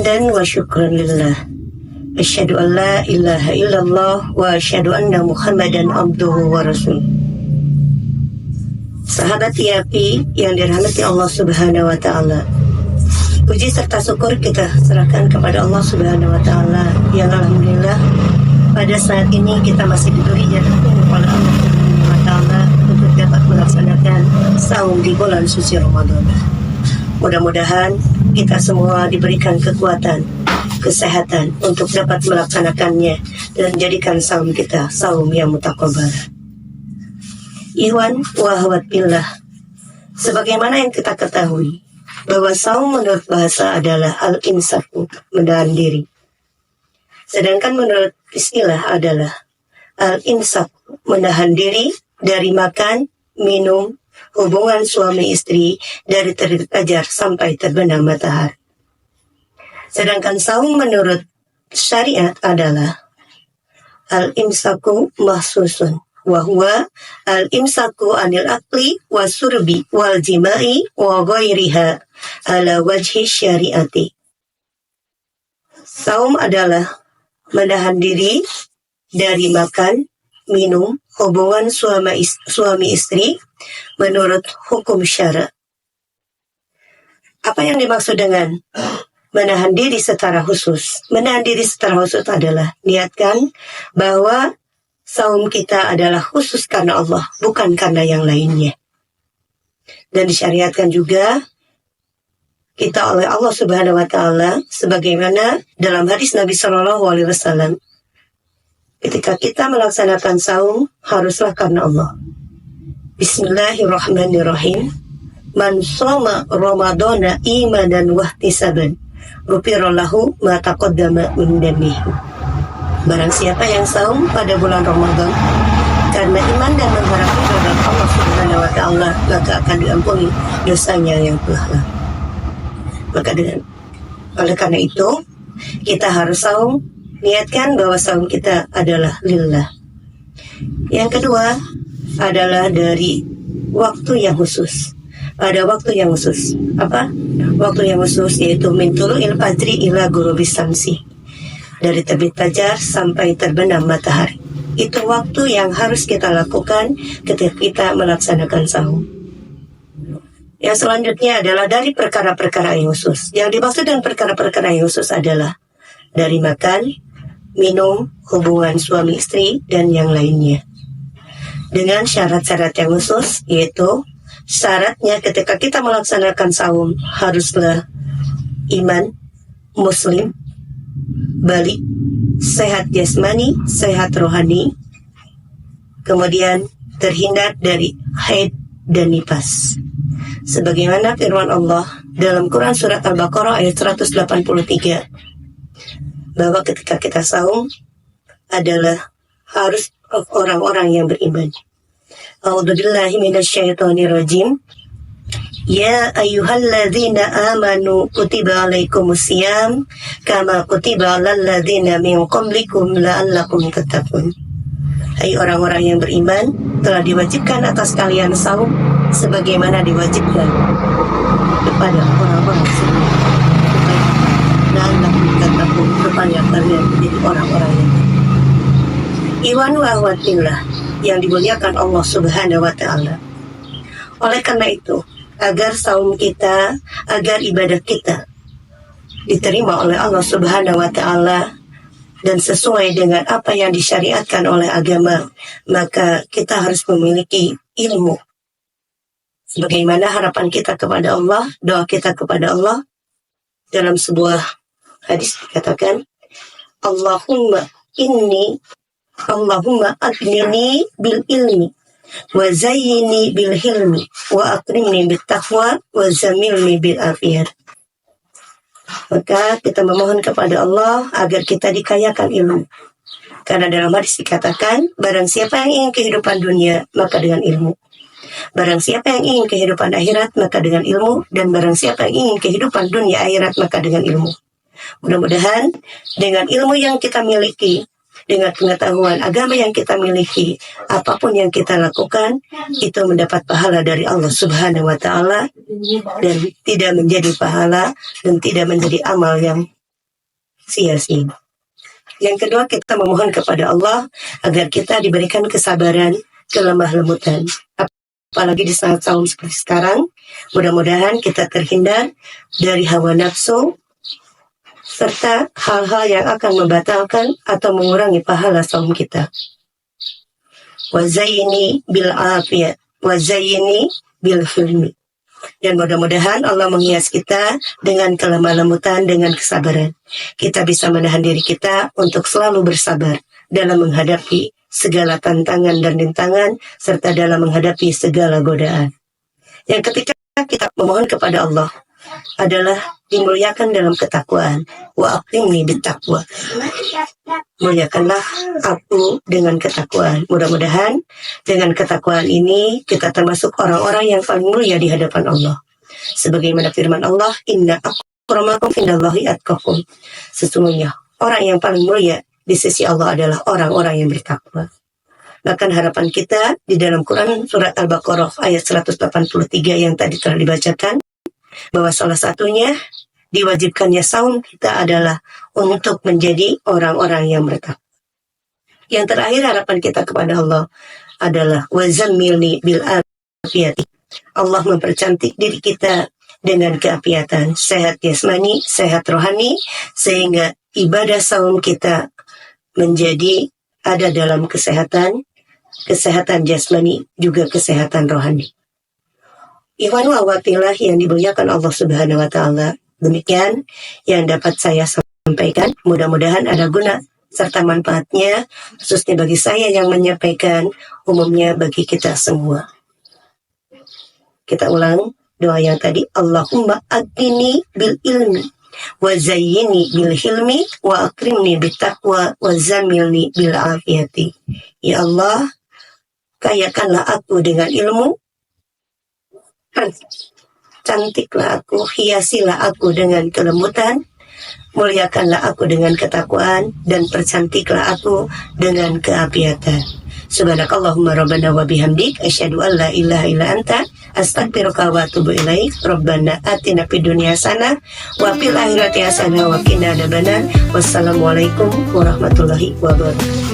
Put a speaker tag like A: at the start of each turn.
A: Hamdan wa syukran lillah. Asyhadu an la ilaha illallah wa asyhadu anna Muhammadan abduhu wa rasul. Sahabat IAPI yang dirahmati Allah Subhanahu wa taala. Puji serta syukur kita serahkan kepada Allah Subhanahu wa taala yang alhamdulillah pada saat ini kita masih diberi jatuh oleh Allah Subhanahu wa taala untuk dapat melaksanakan saum di bulan suci Ramadan. Mudah-mudahan kita semua diberikan kekuatan, kesehatan untuk dapat melaksanakannya dan jadikan saum kita saum yang mutaqabbal. Ikhwan wa akhwat billah, sebagaimana yang kita ketahui bahwa saum menurut bahasa adalah al-imsaku, menahan diri. Sedangkan menurut istilah adalah al-imsaku, menahan diri dari makan, minum, hubungan suami istri dari terbit fajar sampai terbenam matahari. Sedangkan saum menurut syariat adalah al-imsaku mahsusun, wa huwa al-imsaku anil akli wa surbi wal jima'i wa ghairiha ala wajhi syariati. Saum adalah menahan diri dari makan, minum, hubungan suami istri menurut hukum syara. Apa yang dimaksud dengan menahan diri secara khusus? Menahan diri secara khusus adalah niatkan bahwa saum kita adalah khusus karena Allah, bukan karena yang lainnya. Dan disyariatkan juga kita oleh Allah Subhanahu wa taala sebagaimana dalam hadis Nabi Shallallahu alaihi wasallam. Ketika kita melaksanakan saum haruslah karena Allah. Bismillahirrahmanirrahim. Man shoma Ramadana imanan wa ihtisaban, ghufira lahu ma taqaddama min dhanbihi. Barang siapa yang saum pada bulan Ramadan karena iman dan mengharap ridha Allah Subhanahu wa taala, maka akan diampuni dosanya yang telah lalu. Maka oleh karena itu kita harus saum, niatkan bahwa saum kita adalah lillah. Yang kedua adalah dari waktu yang khusus. Pada waktu yang khusus. Apa? Waktu yang khusus yaitu min tulu'il fajri ila ghurubis syamsi. Dari terbit fajar sampai terbenam matahari. Itu waktu yang harus kita lakukan ketika kita melaksanakan saum. Yang selanjutnya adalah dari perkara-perkara yang khusus. Yang dimaksud dengan perkara-perkara yang khusus adalah dari makan, minum, hubungan suami istri, dan yang lainnya. Dengan syarat-syarat yang khusus, yaitu syaratnya ketika kita melaksanakan saum haruslah iman, muslim, balik, sehat jasmani, sehat rohani, kemudian terhindar dari haid dan nifas. Sebagaimana firman Allah dalam Quran surat Al-Baqarah ayat 183, bahwa ketika kita saum adalah harus orang-orang yang beriman. A'udzubillahi minasyaitonirrajim. Ya ayyuhalladzina amanu kutiba alaikumusiyam kama kutiba alal ladzina min qablikum la'allakum tattaqun. Hai orang-orang yang beriman, telah diwajibkan atas kalian saum sebagaimana diwajibkan kepada orang-orang sebelum supaya la'allakum tattaqun, supaya kalian menjadi orang-orang yang iwan wa akhwatillah yang dimuliakan Allah Subhanahu wa taala. Oleh karena itu, agar saum kita, agar ibadah kita diterima oleh Allah Subhanahu wa taala dan sesuai dengan apa yang disyariatkan oleh agama, maka kita harus memiliki ilmu. Sebagaimana harapan kita kepada Allah, doa kita kepada Allah, dalam sebuah hadis dikatakan, Allahumma adnini bil ilmi wa zayyini bil hilmi wa akrimni bit taqwa wa zamilni bil afiyat. Maka kita memohon kepada Allah agar kita dikayakan ilmu. Karena dalam hadis dikatakan, barang siapa yang ingin kehidupan dunia, maka dengan ilmu. Barang siapa yang ingin kehidupan akhirat, maka dengan ilmu. Dan barang siapa yang ingin kehidupan dunia akhirat, maka dengan ilmu. Mudah-mudahan dengan ilmu yang kita miliki, dengan pengetahuan agama yang kita miliki, apapun yang kita lakukan itu mendapat pahala dari Allah Subhanahu wa taala dan tidak menjadi pahala dan tidak menjadi amal yang sia-sia. Yang kedua, kita memohon kepada Allah agar kita diberikan kesabaran, kelemah lembutan. Apalagi di saat saum seperti sekarang, mudah-mudahan kita terhindar dari hawa nafsu, serta hal-hal yang akan membatalkan atau mengurangi pahala saum kita. Wazayyini bil afiyah, wazayyini bil hilmi. Dan mudah-mudahan Allah menghias kita dengan kelemah lembutan, dengan kesabaran. Kita bisa menahan diri kita untuk selalu bersabar dalam menghadapi segala tantangan dan rintangan, serta dalam menghadapi segala godaan. Yang ketiga, kita memohon kepada Allah adalah dimuliakan dalam ketakwaan. Wa aqimni bittaqwa. Muliakanlah aku dengan ketakwaan. Mudah-mudahan dengan ketakwaan ini kita termasuk orang-orang yang paling mulia di hadapan Allah. Sebagaimana firman Allah, inna akramakum indallahi atqakum. Sesungguhnya orang yang paling mulia di sisi Allah adalah orang-orang yang bertakwa. Bahkan harapan kita di dalam Quran surat Al-Baqarah ayat 183 yang tadi telah dibacakan, bahwa salah satunya diwajibkannya saum kita adalah untuk menjadi orang-orang yang bertakwa. Yang terakhir, harapan kita kepada Allah adalah wazammilni bil afiyati. Allah mempercantik diri kita dengan keapiatan, sehat jasmani, sehat rohani, sehingga ibadah saum kita menjadi ada dalam kesehatan jasmani, juga kesehatan rohani. Ikhwan wa akhwatilah yang dimuliakan Allah Subhanahu wa taala. Demikian yang dapat saya sampaikan. Mudah-mudahan ada guna serta manfaatnya, khususnya bagi saya yang menyampaikan, umumnya bagi kita semua. Kita ulang doa yang tadi. Allahumma adini bil ilmi wa zayyini bil hilmi wa akrimni bit taqwa wa zamilni bil afiyati. Ya Allah, kayakanlah aku dengan ilmu, cantiklah aku, hiasilah aku dengan kelembutan, muliakanlah aku dengan ketakwaan, dan percantiklah aku dengan keapiatan. Subhanakallahumma rabbana wa bihamdik, asyhadu an la ilaha illa anta, astaghfiruka wa atubu ilaik. Rabbana atina fid dunya hasanah wa fil akhirati hasanah wa qina adzabannar. Wassalamualaikum warahmatullahi wabarakatuh.